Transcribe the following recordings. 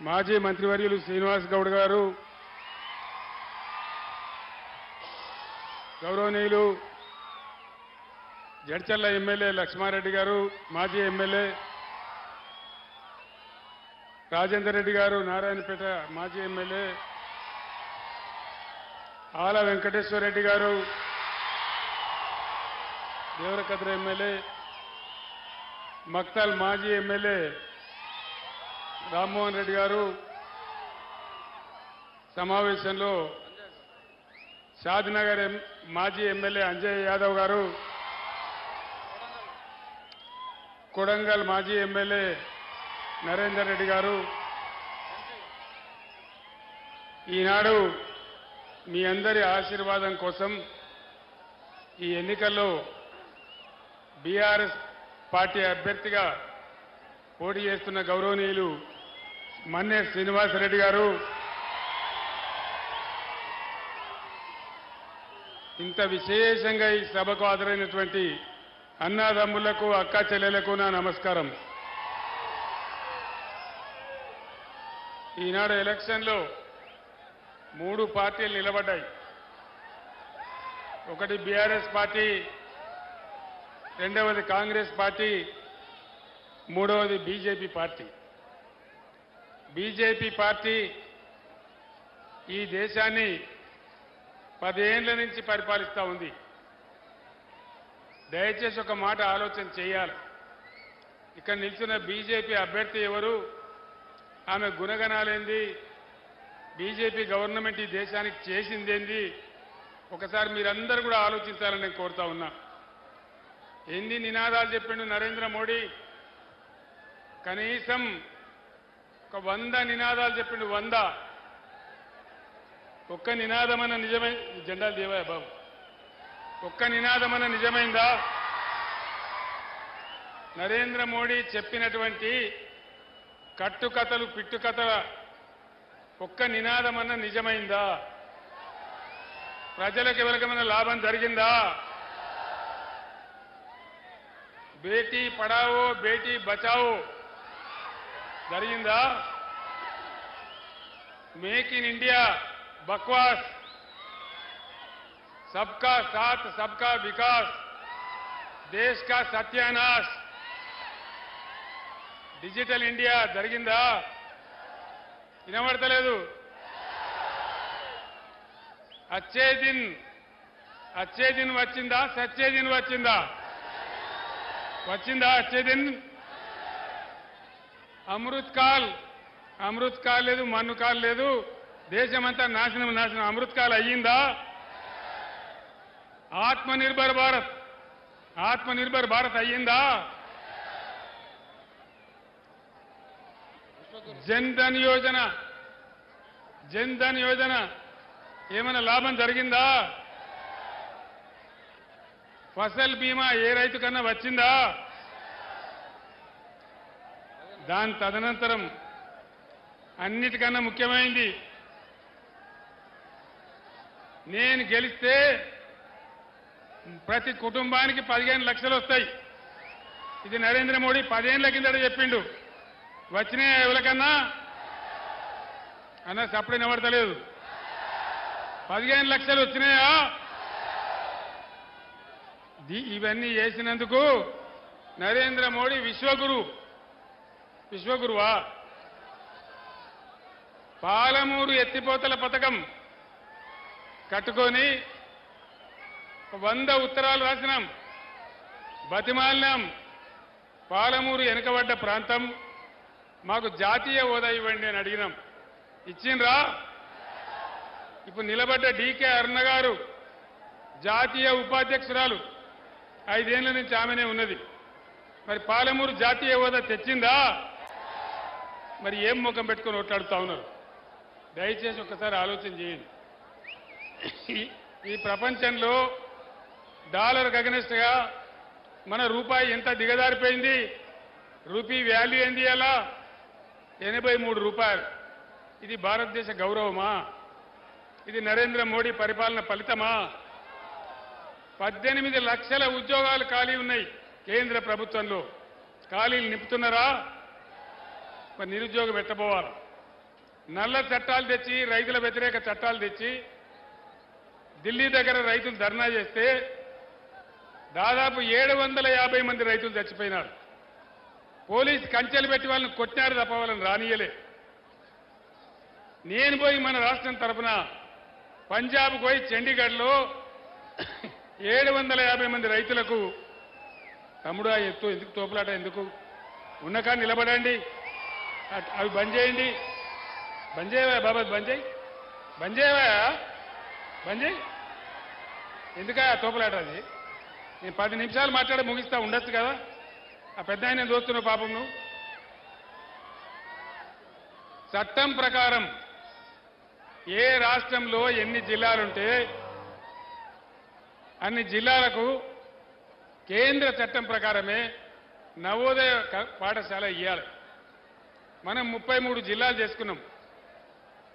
మాజీ మంత్రివర్యులు శ్రీనివాస్ గౌడ్ గారు, గౌరవనీయులు జడ్చర్ల ఎమ్మెల్యే లక్ష్మారెడ్డి గారు, మాజీ ఎమ్మెల్యే రాజేందర్ రెడ్డి గారు, నారాయణపేట మాజీ ఎమ్మెల్యే ఆల వెంకటేశ్వర రెడ్డి గారు, దేవరకద్ర ఎమ్మెల్యే మక్తల్ మాజీ ఎమ్మెల్యే రామ్మోహన్ రెడ్డి గారు, సమావేశంలో షాద్నగర్ మాజీ ఎమ్మెల్యే అంజయ్ యాదవ్ గారు, కొడంగల్ మాజీ ఎమ్మెల్యే నరేందర్ రెడ్డి గారు, ఈనాడు మీ అందరి ఆశీర్వాదం కోసం ఈ ఎన్నికల్లో బీఆర్ఎస్ పార్టీ అభ్యర్థిగా పోటీ చేస్తున్న గౌరవనీయులు మన్నే శ్రీనివాసరెడ్డి గారు, ఇంత విశేషంగా ఈ సభకు హాజరైనటువంటి అన్నదమ్ములకు, అక్క చెల్లెలకు నా నమస్కారం. ఈనాడు ఎలక్షన్లో 3 పార్టీలు నిలబడ్డాయి. ఒకటి బీఆర్ఎస్ పార్టీ, రెండవది కాంగ్రెస్ పార్టీ, మూడవది బీజేపీ పార్టీ. బీజేపీ పార్టీ ఈ దేశాన్ని 10 ఏళ్ల నుంచి పరిపాలిస్తూ ఉంది. దయచేసి ఒక మాట ఆలోచన చేయాలి. ఇక్కడ నిల్చున్న బీజేపీ అభ్యర్థి ఎవరు, ఆమె గుణగణాలేంది, బీజేపీ గవర్నమెంట్ ఈ దేశానికి చేసిందేంది, ఒకసారి మీరందరూ కూడా ఆలోచించాలని నేను కోరుతా ఉన్నా. ఎన్ని నినాదాలు చెప్పిండు నరేంద్ర మోడీ, కనీసం ఒక 100 నినాదాలు చెప్పిండు. 100 ఒక్క నినాదమన్న నిజమై జెండాలు దేవా బాబు, ఒక్క నినాదమన్న నిజమైందా? నరేంద్ర మోడీ చెప్పినటువంటి కట్టుకథలు, పిట్టుకథల ఒక్క నినాదమన్న నిజమైందా? ప్రజలకు ఎవరికైనా లాభం జరిగిందా? బేటీ పడావో బేటీ బచావో జరిగిందా? మేక్ ఇన్ ఇండియా బక్వాస్, सबका साथ सबका विकास, देश का सत्यानाश, డిజిటల్ ఇండియా జరిగిందా? వినబడతలేదు. అచ్చే దిన్ వచ్చిందా? సచ్చే దిన్ వచ్చిందా? వచ్చిందా అచ్చే దిన్? అమృత్ కాల్ లేదు, మన్ను కాల్ లేదు, దేశమంతా నాశనం. అమృత్ కాల్ అయ్యిందా? ఆత్మనిర్భర్ భారత్ అయ్యిందా? జన్ధన్ యోజన ఏమైనా లాభం జరిగిందా? ఫసల్ బీమా ఏ రైతు కన్నా వచ్చిందా? దాని తదనంతరం అన్నిటికన్నా ముఖ్యమైంది, నేను గెలిస్తే ప్రతి కుటుంబానికి 15 లక్షలు వస్తాయి. ఇది నరేంద్ర మోడీ 10 ఏళ్ల కిందట చెప్పిండు. వచ్చినాయా ఎవరికన్నా? అన్న సప్పుడు నిలబడతలేదు. 15 లక్షలు వచ్చినాయా? ఇవన్నీ చేసినందుకు నరేంద్ర మోడీ విశ్వగురువా? పాలమూరు ఎత్తిపోతల పథకం కట్టుకొని 100 ఉత్తరాలు రాసినాం, బతిమాలినాం. పాలమూరు వెనుకబడ్డ ప్రాంతం, మాకు జాతీయ హోదా ఇవ్వండి అని అడిగినాం. ఇచ్చిండ్రా? ఇప్పుడు నిలబడ్డ డీకే అరుణ గారు జాతీయ ఉపాధ్యక్షురాలు, 5 ఏళ్ల నుంచి ఆమెనే ఉన్నది. మరి పాలమూరు జాతీయ హోదా తెచ్చిందా? మరి ఏం ముఖం పెట్టుకొని ఓట్లాడుతా ఉన్నారు? దయచేసి ఒక్కసారి ఆలోచన చేయండి. ఈ ప్రపంచంలో డాలర్కి అగెనిస్ట్గా మన రూపాయి ఎంత దిగజారిపోయింది. రూపీ వాల్యూ ఏంది? అలా 83 రూపాయలు. ఇది భారతదేశ గౌరవమా? ఇది నరేంద్ర మోడీ పరిపాలన ఫలితమా? 18 లక్షల ఉద్యోగాలు ఖాళీ ఉన్నాయి కేంద్ర ప్రభుత్వంలో. ఖాళీలు నింపుతున్నారా? మరి నిరుద్యోగం ఎట్టబోవాలి? నల్ల చట్టాలు తెచ్చి రైతుల వ్యతిరేక చట్టాలు తెచ్చి ఢిల్లీ దగ్గర రైతులు ధర్నా చేస్తే దాదాపు 750 మంది రైతులు చచ్చిపోయినారు. పోలీస్ కంచెలు పెట్టి వాళ్ళని కొట్టినారు తప్ప వాళ్ళని రానియలే. నేను పోయి మన రాష్ట్రం తరఫున పంజాబ్ పోయి చండీగఢ్లో 750 మంది రైతులకు తమ్ముడు ఆ ఎత్తు ఎందుకు తోపులాట ఎందుకు ఉన్నకా నిలబడండి, అవి బంద్ చేయండి, బంద్ చేయవా బాబా, బంద్ చేయి, బంద్ చేయవా, బంద్ చేయి, ఎందుక తోపులాట అది. నేను 10 నిమిషాలు మాట్లాడి ముగిస్తా ఉండొచ్చు కదా. ఆ పెద్ద ఆయన చూస్తున్నావు పాపం నువ్వు. చట్టం ప్రకారం ఏ రాష్ట్రంలో ఎన్ని జిల్లాలుంటే అన్ని జిల్లాలకు కేంద్ర చట్టం ప్రకారమే నవోదయ పాఠశాల ఇవ్వాలి. మనం 33 జిల్లాలు చేసుకున్నాం.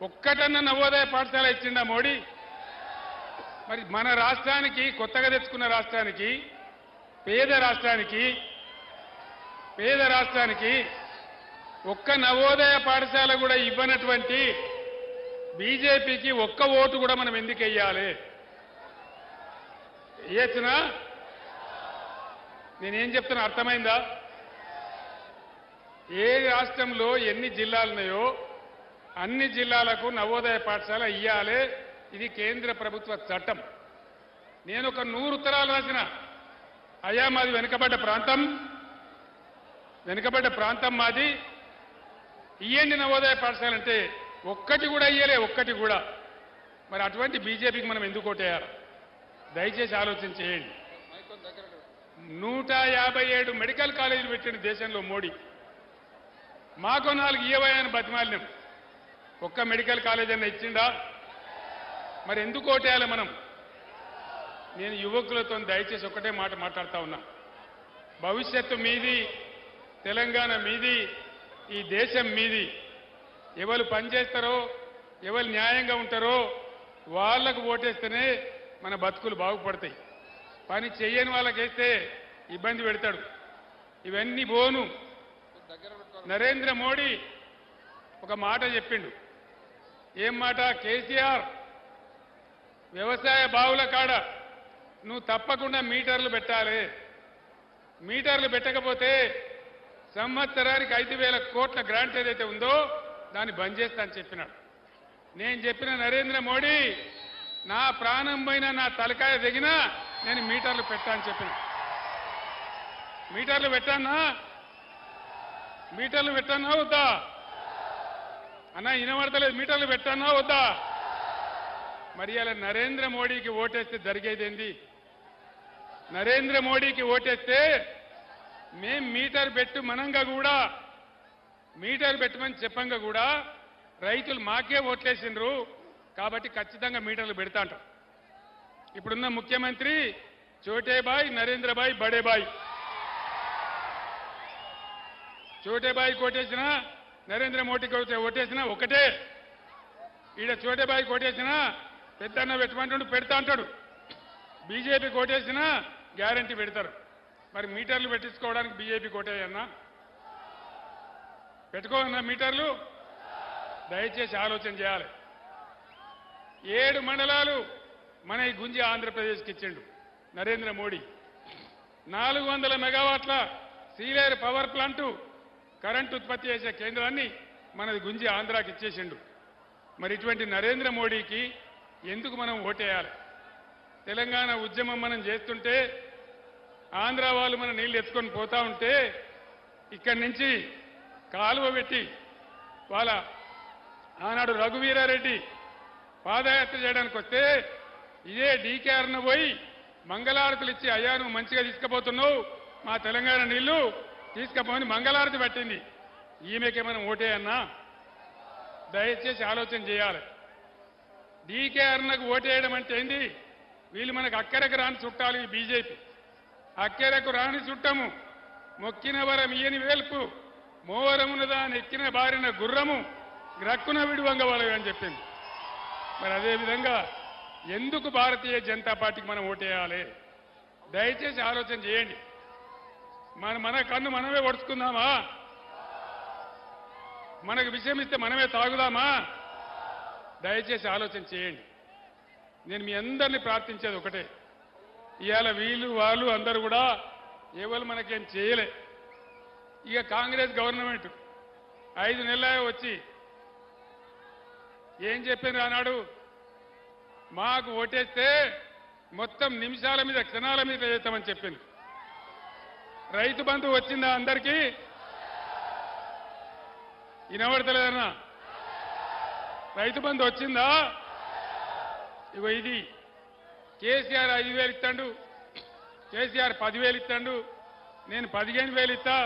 ఒక్కటన్నా నవోదయ పాఠశాల ఇచ్చిండా మోడీ? మరి మన రాష్ట్రానికి, కొత్తగా తెచ్చుకున్న రాష్ట్రానికి, పేద రాష్ట్రానికి ఒక్క నవోదయ పాఠశాల కూడా ఇవ్వనటువంటి బీజేపీకి ఒక్క ఓటు కూడా మనం ఎందుకు వెయ్యాలి? వేయచ్చునా? నేనేం చెప్తున్నా అర్థమైందా? ఏ రాష్ట్రంలో ఎన్ని జిల్లాలున్నాయో అన్ని జిల్లాలకు నవోదయ పాఠశాల ఇయ్యాలి. ఇది కేంద్ర ప్రభుత్వ చట్టం. నేను ఒక 100 ఉత్తరాలు రాసిన, అయ్యా మాది వెనుకబడ్డ ప్రాంతం మాది, ఇయ్యండి నవోదయ పాఠశాల అంటే ఒక్కటి కూడా ఇయ్యలే, ఒక్కటి కూడా. మరి అటువంటి బీజేపీకి మనం ఎందుకు ఓటేయాలి? దయచేసి ఆలోచన చేయండి. 157 మెడికల్ కాలేజీలు పెట్టిన దేశంలో మోడీ. మాకు 4 ఇయ్యవని బతిమాలినాం. ఒక్క మెడికల్ కాలేజ్ అన్న ఇచ్చిండా? మరి ఎందుకు ఓటేయాలి మనం? నేను యువకులతో దయచేసి ఒక్కటే మాట మాట్లాడుతా ఉన్నా. భవిష్యత్తు మీది, తెలంగాణ మీది, ఈ దేశం మీది. ఎవరు పనిచేస్తారో, ఎవరు న్యాయంగా ఉంటారో వాళ్లకు ఓటేస్తేనే మన బతుకులు బాగుపడతాయి. పని చెయ్యని వాళ్ళకేస్తే ఇబ్బంది పెడతాడు. ఇవన్నీ బోను. నరేంద్ర మోడీ ఒక మాట చెప్పిండు. ఏం మాట? కేసీఆర్ వ్యవసాయ బావుల కాడ నువ్వు తప్పకుండా మీటర్లు పెట్టాలి. మీటర్లు పెట్టకపోతే సంవత్సరానికి 5,000 కోట్ల గ్రాంట్ ఏదైతే ఉందో దాన్ని బంద్ చేస్తా అని చెప్పినాడు. నేను చెప్పిన నరేంద్ర మోడీ, నా ప్రాణం పైన నా తలకాయ దిగినా నేను మీటర్లు పెట్టా అని చెప్పిన. మీటర్లు పెట్టానా వద్దా అన్న? వినబడతలేదు. మీటర్లు పెట్టానా వద్దా? మరి అలా నరేంద్ర మోడీకి ఓటేస్తే జరిగేదేంది? నరేంద్ర మోడీకి ఓటేస్తే మేం మీటర్ పెట్టమని చెప్పంగా కూడా రైతులు మాకే ఓట్లేసిండ్రు కాబట్టి ఖచ్చితంగా మీటర్లు పెడతా అంటారు. ఇప్పుడున్న ముఖ్యమంత్రి చోటేబాయ్, నరేంద్రబాయ్, బడేబాయ్. చోటేబాయికి ఓటేసినా, నరేంద్ర మోడీకి ఓటేసినా ఒకటే. ఈడ చోటేబాయికి ఓటేసినా పెద్దన్న పెట్టమంటాడు, పెడతా అంటాడు. బీజేపీకి ఓటేసినా గ్యారంటీ పెడతారు. మరి మీటర్లు పెట్టించుకోవడానికి బీజేపీకి ఓటేయన్నా? పెట్టుకోవన్నా మీటర్లు? దయచేసి ఆలోచన చేయాలి. 7 మండలాలు మన ఈ గుంజి ఆంధ్రప్రదేశ్కి ఇచ్చిండు నరేంద్ర మోడీ. 400 మెగావాట్ల సీలేరు పవర్ ప్లాంటు కరెంటు ఉత్పత్తి చేసే కేంద్రాన్ని మనది గుంజి ఆంధ్రాకి ఇచ్చేసిండు. మరి ఇటువంటి నరేంద్ర మోడీకి ఎందుకు మనం ఓటేయాలి? తెలంగాణ ఉద్యమం మనం చేస్తుంటే ఆంధ్ర వాళ్ళు మన నీళ్లు ఎత్తుకొని పోతా ఉంటే ఇక్కడి నుంచి కాలువ పెట్టి వాళ్ళ ఆనాడు రఘువీరారెడ్డి పాదయాత్ర చేయడానికి వస్తే ఇదే డీకేఆర్ను పోయి మంగళారతులు ఇచ్చి, అయ్యా నువ్వు మంచిగా తీసుకుపోతున్నావు, మా తెలంగాణ నీళ్లు తీసుకుపోని మంగళారతి పట్టింది. ఈమెకే మనం ఓటేయన్నా? దయచేసి ఆలోచన చేయాలి. డీకేఆర్నకు ఓటేయడం అంటే ఏంది? వీళ్ళు మనకు అక్కరకు రాని చుట్టాలు. ఈ బీజేపీ అక్కరకు రాని చుట్టము, మొక్కిన వరం ఇయని వేల్పు, మోవరమున దాని ఎక్కిన బారిన గుర్రము, గ్రక్కున విడువంగవలవి అని చెప్పింది. మరి అదేవిధంగా ఎందుకు భారతీయ జనతా పార్టీకి మనం ఓటేయాలి? దయచేసి ఆలోచన చేయండి. మన కన్ను మనమే ఒడుచుకుందామా? మనకు విషయం ఇస్తే మనమే తాగుదామా? దయచేసి ఆలోచన చేయండి. నేను మీ అందరినీ ప్రార్థించేది ఒకటే, ఇవాళ వీళ్ళు వాళ్ళు అందరూ కూడా ఎవరు మనకేం చేయలే. ఇక కాంగ్రెస్ గవర్నమెంట్ 5 నెలలే వచ్చి ఏం చెప్పింది అన్నాడు, మాకు ఓటేస్తే మొత్తం నిమిషాల మీద క్షణాల మీద చేస్తామని చెప్పింది. రైతు బంధు వచ్చిందా అందరికీ? వినబడతలేదన్నా? రైతు బంధు వచ్చిందా? ఇగో ఇది కేసీఆర్ 5,000 ఇస్తాడు, కేసీఆర్ 10,000 ఇస్తాడు, నేను 15,000 ఇస్తా.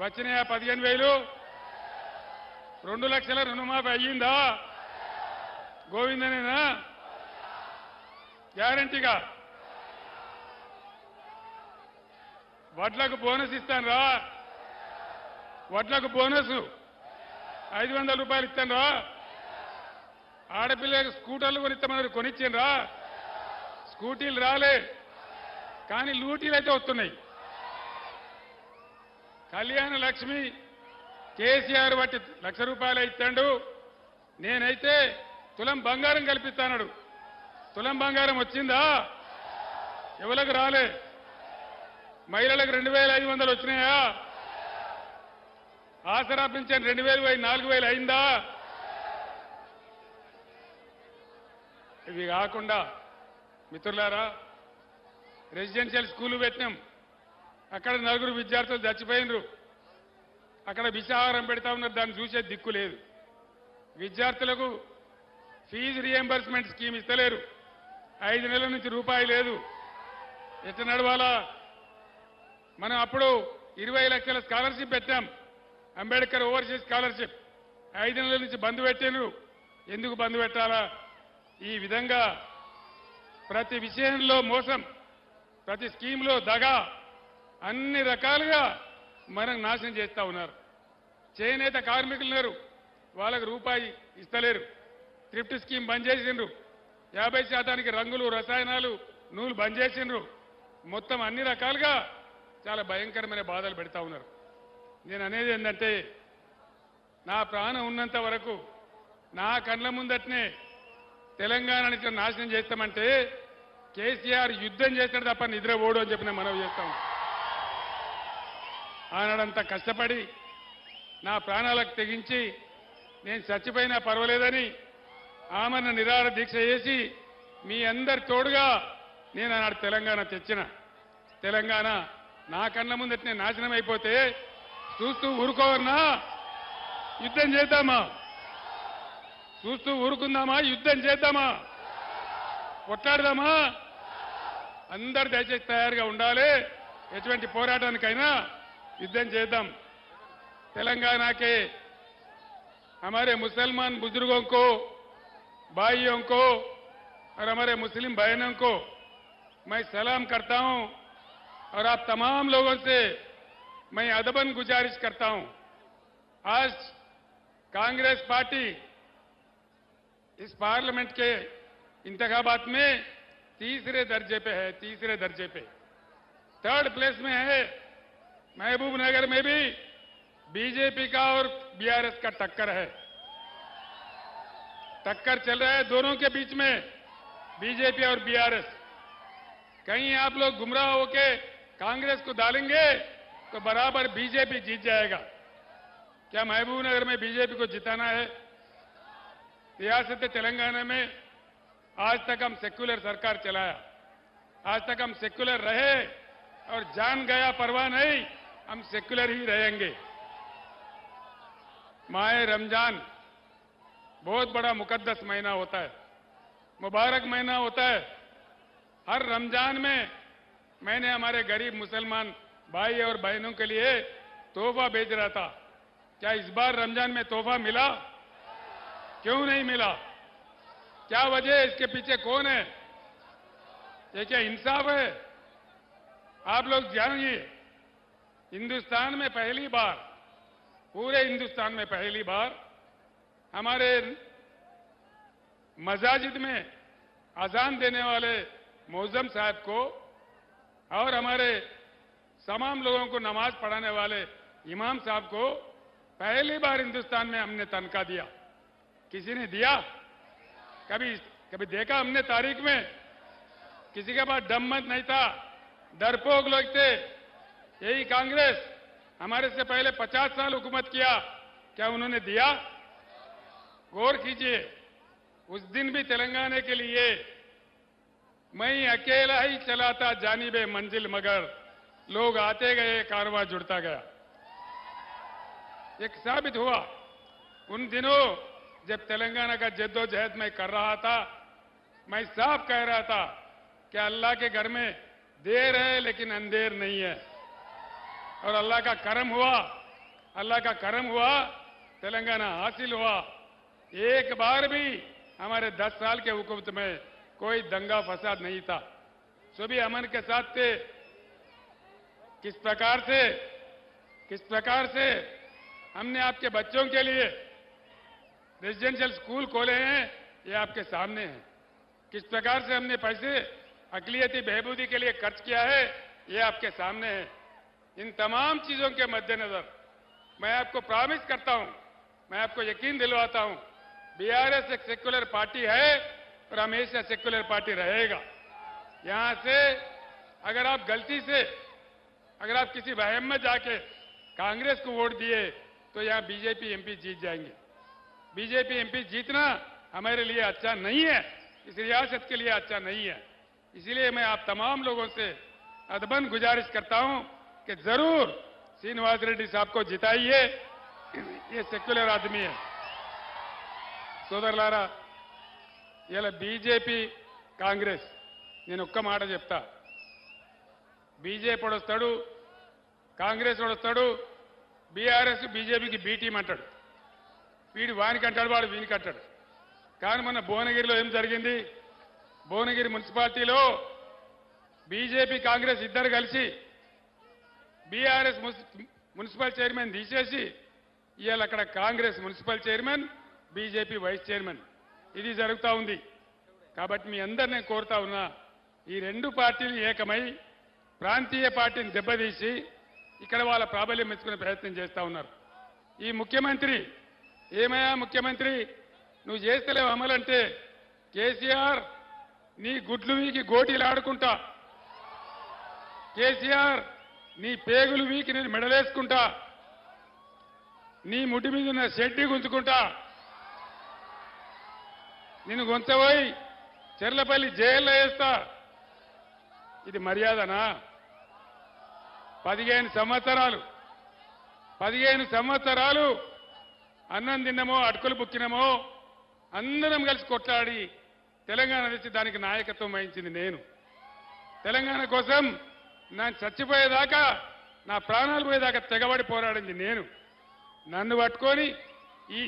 వచ్చినాయా 15,000? 2 లక్షల రుణమాఫీ అయ్యిందా? గోవిందనేనా? గ్యారంటీగా. వడ్లకు బోనస్ ఇస్తాను రా, వడ్లకు బోనస్ 500 రూపాయలు ఇస్తాను రా. ఆడపిల్లలకు స్కూటర్లు కొనిస్తామన్నారు, కొనిచ్చిండ్రా? స్కూటీలు రాలే, కానీ లూటీలు అయితే వస్తున్నాయి. కళ్యాణ లక్ష్మి కేసీఆర్ బట్టి 1,00,000 రూపాయలు ఇస్తాడు, నేనైతే తులం బంగారం కల్పిస్తాడు. తులం బంగారం వచ్చిందా? ఎవరికి రాలే. మహిళలకు 2,500 వచ్చినాయా? ఆసరా పింఛన్ 2,000 పోయి 4,000 అయిందా? ఇవి కాకుండా మిత్రులారా, రెసిడెన్షియల్ స్కూలు పెట్టినాం. అక్కడ 4 విద్యార్థులు చచ్చిపోయినరు. అక్కడ విషాహారం పెడతా ఉన్నారు, దాన్ని చూసే దిక్కు లేదు. విద్యార్థులకు ఫీజు రియంబర్స్మెంట్ స్కీమ్ ఇస్తలేరు. 5 నెలల నుంచి రూపాయి లేదు. ఎట్లా నడవాలా? మనం అప్పుడు 20 లక్షల స్కాలర్షిప్ పెట్టాం, అంబేద్కర్ ఓవర్సీస్ స్కాలర్షిప్. 5 నెలల నుంచి బంద్ పెట్టినరు. ఎందుకు బంద్ పెట్టాలా? ఈ విధంగా ప్రతి విషయంలో మోసం, ప్రతి స్కీమ్లో దగా, అన్ని రకాలుగా మనం నాశనం చేస్తా ఉన్నారు. చేనేత కార్మికులు ఉన్నారు, వాళ్ళకు రూపాయి ఇస్తలేరు. థ్రిఫ్ట్ స్కీమ్ బంద్ చేసిండ్రు. 50% రంగులు, రసాయనాలు, నూలు బంద్ చేసిండ్రు. మొత్తం అన్ని రకాలుగా చాలా భయంకరమైన బాధలు పెడతా ఉన్నారు. నేను అనేది ఏంటంటే, నా ప్రాణం ఉన్నంత వరకు నా కళ్ళ ముందటనే తెలంగాణని నాశనం చేస్తామంటే కేసీఆర్ యుద్ధం చేస్తాడు తప్ప నిద్ర ఓడు అని చెప్పి నేను మనవి చేస్తాం. ఆనాడంతా కష్టపడి నా ప్రాణాలకు తెగించి నేను చచ్చిపోయినా పర్వాలేదని ఆమరణ నిరాహార దీక్ష చేసి మీ అందరి తోడుగా నేను ఆనాడు తెలంగాణ తెచ్చిన. తెలంగాణ నా కళ్ళ ముందటనే నాశనం అయిపోతే చూస్తూ ఊరుకోవన్నా? యుద్ధం చేద్దామా? చూస్తూ ఊరుకుందామా? యుద్ధం చేద్దామా? కొట్లాడదామా? అందరు దయచేసి తయారుగా ఉండాలి. ఎటువంటి పోరాటానికైనా యుద్ధం చేద్దాం. तेलंगाना के हमारे मुसलमान बुजुर्गों को, भाइयों को और हमारे मुस्लिम बहनों को मैं सलाम करता हूं और आप तमाम लोगों से मैं अदबन गुजारिश करता हूं। आज कांग्रेस पार्टी इस पार्लियामेंट के इंतखाबात में तीसरे दर्जे पे है, तीसरे दर्जे पे, 3rd प्लेस में है। महबूब नगर में भी बीजेपी का और बीआरएस का टक्कर है, टक्कर चल रहा है दोनों के बीच में, बीजेपी और बीआरएस। कहीं आप लोग गुमराह होके कांग्रेस को डालेंगे तो बराबर बीजेपी जीत जाएगा। क्या महबूब नगर में बीजेपी को जिताना है? रियासत तेलंगाना में आज तक हम सेक्युलर सरकार चलाया, आज तक हम सेक्युलर रहे और जान गया परवाह नहीं, हम सेक्युलर ही रहेंगे। माह रमजान बहुत बड़ा मुकद्दस महीना होता है, मुबारक महीना होता है। हर रमजान में मैंने हमारे गरीब मुसलमान भाई और बहनों के लिए तोहफा भेज रहा था। क्या इस बार रमजान में तोहफा मिला? क्यों नहीं मिला? क्या वजह है? इसके पीछे कौन है? ये क्या इंसाफ है? आप लोग जानिए, हिंदुस्तान में पहली बार, पूरे हिंदुस्तान में पहली बार हमारे मसाजिद में अजान देने वाले मौजम साहब को और हमारे तमाम लोगों को नमाज पढ़ाने वाले इमाम साहब को पहली बार हिंदुस्तान में हमने तनख्वाह दिया। किसी ने दिया? कभी कभी देखा हमने तारीख में? किसी के पास दम मत नहीं था, डरपोक लोग थे। यही कांग्रेस हमारे से पहले 50 साल हुकूमत किया, क्या उन्होंने दिया? गौर कीजिए, उस दिन भी तेलंगाना के लिए मैं अकेला ही चला था जानिबे मंजिल, मगर लोग आते गए, कारवां जुड़ता गया। एक साबित हुआ उन दिनों जब तेलंगाना का जद्दोजहद मैं कर रहा था। मैं साफ कह रहा था कि अल्लाह के घर में देर है लेकिन अंधेर नहीं है, और अल्लाह का करम हुआ, अल्लाह का करम हुआ, तेलंगाना हासिल हुआ। एक बार भी हमारे 10 साल के हुकूमत में कोई दंगा फसाद नहीं था, सभी अमन के साथ थे। किस प्रकार से हमने आपके बच्चों के लिए रेजिडेंशियल स्कूल खोले हैं, ये आपके सामने है। किस प्रकार से हमने पैसे अकलियती बहबूदी के लिए खर्च किया है, ये आपके सामने है। इन तमाम चीजों के मद्देनजर मैं आपको प्रॉमिस करता हूं, मैं आपको यकीन दिलवाता हूं, बीआरएस एक सेक्युलर पार्टी है और हमेशा सेक्युलर पार्टी रहेगा। यहां से अगर आप गलती से, अगर आप किसी वहम में जाके कांग्रेस को वोट दिए तो यहां बीजेपी एमपी जीत जाएंगे। बीजेपी एमपी जीतना हमारे लिए अच्छा नहीं है, इस रियासत के लिए अच्छा नहीं है। इसलिए मैं आप तमाम लोगों से अदबन गुजारिश करता हूं कि जरूर श्रीनिवास रेड्डी साहब को जिताइए, ये सेक्युलर आदमी है। సోదరులారా, ఇలా బీజేపీ కాంగ్రెస్, నేను ఒక్క మాట చెప్తా, బీజేపీ వస్తాడు, కాంగ్రెస్ వస్తాడు, బీఆర్ఎస్ బీజేపీకి బీ టీం అంటాడు, వీడు వానికంటాడు, వాడు వీనికంటాడు. కానీ మొన్న భువనగిరిలో ఏం జరిగింది? భువనగిరి మున్సిపాలిటీలో బీజేపీ కాంగ్రెస్ ఇద్దరు కలిసి బీఆర్ఎస్ మున్సిపల్ చైర్మన్ తీసేసి ఇవాళ అక్కడ Congress municipal chairman, BJP vice chairman, ఇది జరుగుతూ ఉంది. కాబట్టి మీ అందరు నేను కోరుతా ఉన్నా, ఈ రెండు పార్టీలు ఏకమై ప్రాంతీయ పార్టీని దెబ్బతీసి ఇక్కడ వాళ్ళ ప్రాబల్యం మెచ్చుకునే ప్రయత్నం చేస్తా ఉన్నారు. ఈ ముఖ్యమంత్రి ఏమయ్యా ముఖ్యమంత్రి, నువ్వు చేస్తలేవు అమలంటే, కేసీఆర్ నీ గుడ్లు వీకి గోటీలు ఆడుకుంటా, కేసీఆర్ నీ పేగులు వీకి నేను మెడలేసుకుంటా, నీ ముడ్డి మీద ఉన్న షెడ్డి గుంజుకుంటా, నిన్ను గొంతపోయి చెర్లపల్లి జైల్లో వేస్తా. ఇది మర్యాదనా? 15 సంవత్సరాలు అన్నం తిన్నమో, అటుకులు బుక్కినమో, అందరం కలిసి కొట్లాడి తెలంగాణ తెచ్చి దానికి నాయకత్వం వహించింది నేను. తెలంగాణ కోసం నా చచ్చిపోయేదాకా, నా ప్రాణాలు పోయేదాకా తెగబడి పోరాడింది నేను. నన్ను పట్టుకొని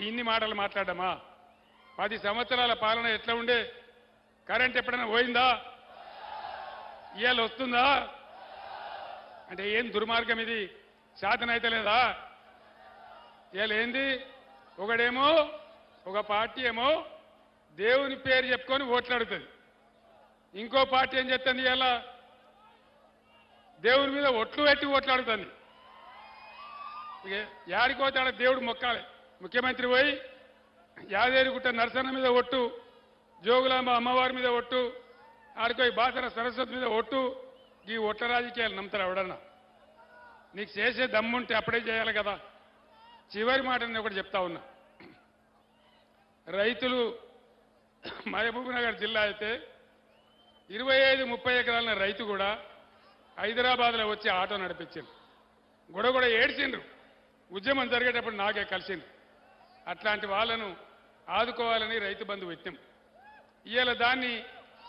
ఇన్ని మాటలు మాట్లాడమా? 10 సంవత్సరాల పాలన ఎట్లా ఉండే? కరెంట్ ఎప్పుడైనా పోయిందా? ఇవాళ వస్తుందా? అంటే ఏం దుర్మార్గం ఇది? శాతనైతే లేదా? ఇవాళ ఏంది? ఒకడేమో, ఒక పార్టీ ఏమో దేవుని పేరు చెప్పుకొని ఓట్లాడుతుంది, ఇంకో పార్టీ ఏం చెప్తుంది? ఇవాళ దేవుని మీద ఒట్లు పెట్టి ఓట్లాడుతుంది. ఇక యాడికోతాడ దేవుడు మొక్కాలి. ముఖ్యమంత్రి పోయి యాదేరిగుట్ట నరసన్న మీద ఒట్టు, జోగులాంబ అమ్మవారి మీద ఒట్టు, ఆడిపోయి బాసర సరస్వతి మీద ఒట్టు. ఈ ఒట్ల రాజకీయాలు నమ్ముతారు ఎవడన్నా? నీకు చేసే దమ్ముంటే అప్పుడే చేయాలి కదా. చివరి మాట నేను ఒకటి చెప్తా ఉన్నా, రైతులు మహబూబ్ నగర్ జిల్లా అయితే 25-30 ఎకరాల రైతు కూడా హైదరాబాద్లో వచ్చి ఆటో నడిపించిండ్రు, గొడగొడ ఏడ్చిండ్రు, ఉద్యమం జరిగేటప్పుడు నాకే కలిసిండ్రు. అట్లాంటి వాళ్ళను ఆదుకోవాలని రైతు బంధు పెట్టాం. ఇవాళ దాన్ని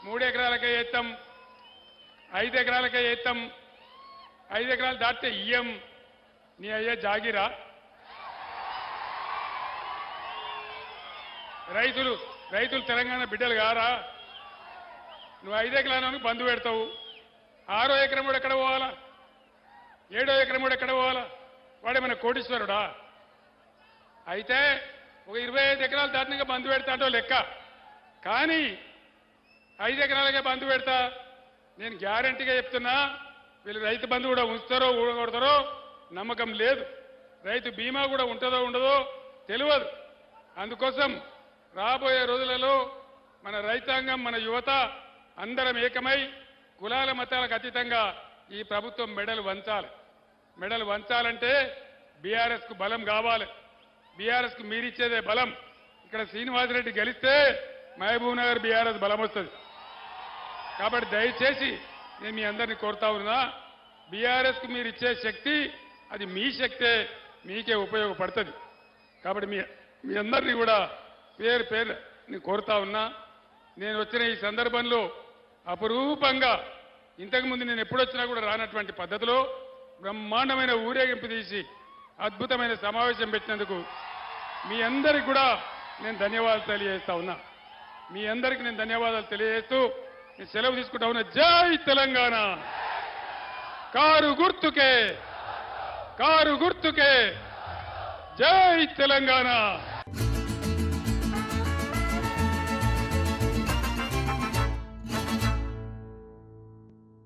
3 ఎకరాలకే ఎత్తాం, 5 ఎకరాలకే ఎత్తాం, 5 ఎకరాలు దాటితే ఇయ్యం. నీ అయ్యే జాగిరా? రైతులు తెలంగాణ బిడ్డలు కారా? నువ్వు 5 ఎకరాలకు బంధు పెడతావు, 6వ ఎకరం కూడా ఎక్కడ పోవాలా? 7వ ఎకరం కూడా ఎక్కడ పోవాలా? వాడేమైనా కోటీశ్వరుడా? అయితే ఒక 25 ఎకరాలు దాటినాక బంధు పెడతాడో లెక్క, కానీ 5 ఎకరాలకే బంధు పెడతా. నేను గ్యారంటీగా చెప్తున్నా, వీళ్ళు రైతు బంధు కూడా ఉంచుతారో ఊడగొడతారో నమ్మకం లేదు. రైతు బీమా కూడా ఉంటుందో ఉండదో తెలియదు. అందుకోసం రాబోయే రోజులలో మన రైతాంగం, మన యువత అందరం ఏకమై కులాల మతాలకు అతీతంగా ఈ ప్రభుత్వం మెడలు వంచాలి. మెడలు వంచాలంటే బీఆర్ఎస్ కు బలం కావాలి. బీఆర్ఎస్ కు మీరిచ్చేదే బలం. ఇక్కడ శ్రీనివాసరెడ్డి గెలిస్తే మహబూబ్ నగర్ బీఆర్ఎస్ బలం వస్తుంది. కాబట్టి దయచేసి నేను మీ అందరినీ కోరుతా ఉన్నా, బీఆర్ఎస్ కు మీరు ఇచ్చే శక్తి అది మీ శక్తే, మీకే ఉపయోగపడుతుంది. కాబట్టి మీ అందరినీ కూడా పేరు పేరు నేను కోరుతా ఉన్నా. నేను వచ్చిన ఈ సందర్భంలో అపురూపంగా ఇంతకుముందు నేను ఎప్పుడొచ్చినా కూడా రానటువంటి పద్ధతిలో బ్రహ్మాండమైన ఊరేగింపు తీసి అద్భుతమైన సమావేశం పెట్టినందుకు మీ అందరికి కూడా నేను ధన్యవాదాలు తెలియజేస్తా ఉన్నా. మీ అందరికీ నేను ధన్యవాదాలు తెలియజేస్తూ నేను సెలవు తీసుకుంటా ఉన్నా. జై తెలంగాణ. కారు గుర్తుకే, కారు గుర్తుకే. జై తెలంగాణ.